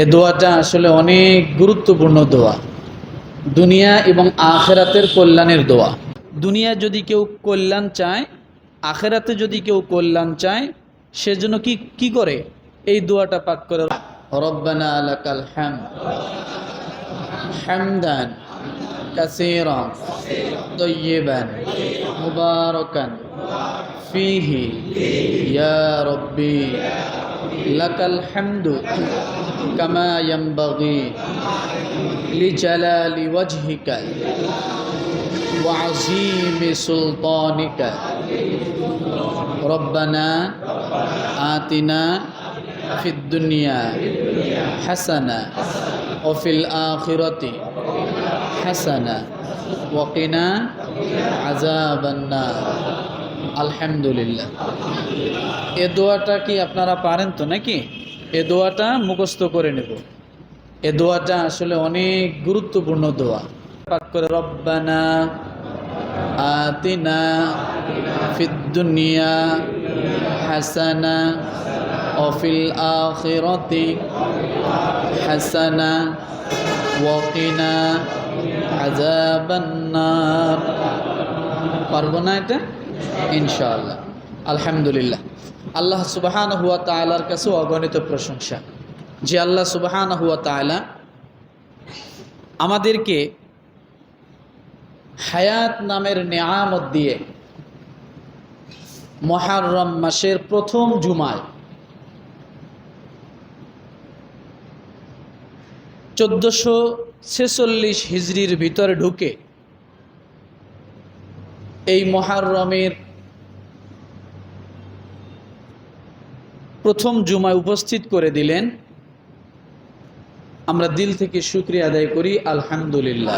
এ দোয়াটা আসলে অনেক গুরুত্বপূর্ণ দোয়া, দুনিয়া এবং আখেরাতের কল্যাণের দোয়া। দুনিয়া যদি কেউ কল্যাণ চায়, আখেরাতে যদি কেউ কল্যাণ চায়, সেজন্য কি করে? এই দোয়াটা পাঠ করে, রব্বানা লাকাল হামদ হামদান কাসীরান তাইয়িবান মুবারাকান ফীহি ইয়া রাব্বি লাকাল হামদু কামা ইয়ানবাগি লিজালালি ওয়াজহিকা ওয়া আযীমি সুলতানিকা রব্বানা আতিনা ফিদ দুনিয়া হাসানা ওয়া ফিল আখিরাতি হাসানা ওয়া কিনা আযাবান নার। আলহামদুলিল্লাহ। এ দোয়াটা কি আপনারা পারেন তো নাকি? এ দোয়াটা মুখস্থ করে নেব। এ দোয়াটা আসলে অনেক গুরুত্বপূর্ণ দোয়া। পাঠ করে, রব্বানা আতিনা ফিদ দুনিয়া হাসানা ওয়া ফিল আখিরাতি হাসানা ওয়া কিনা আযাবান নার। পারবো না এটা? ইনশাআল্লাহ। আলহামদুলিল্লাহ। আল্লাহ সুবহানাহু ওয়া তাআলার কাছে অগণিত প্রশংসা যে আল্লাহ সুবহানাহু ওয়া তাআলা আমাদেরকে হায়াত নামের নেয়ামত দিয়ে মুহররম মাসের প্রথম জুমায় 1446 হিজরির ভিতরে ঢুকে এই মুহররমের প্রথম জুমায় উপস্থিত করে দিলেন। আমরা দিল থেকে শুকরিয়া আদায় করি, আলহামদুলিল্লাহ।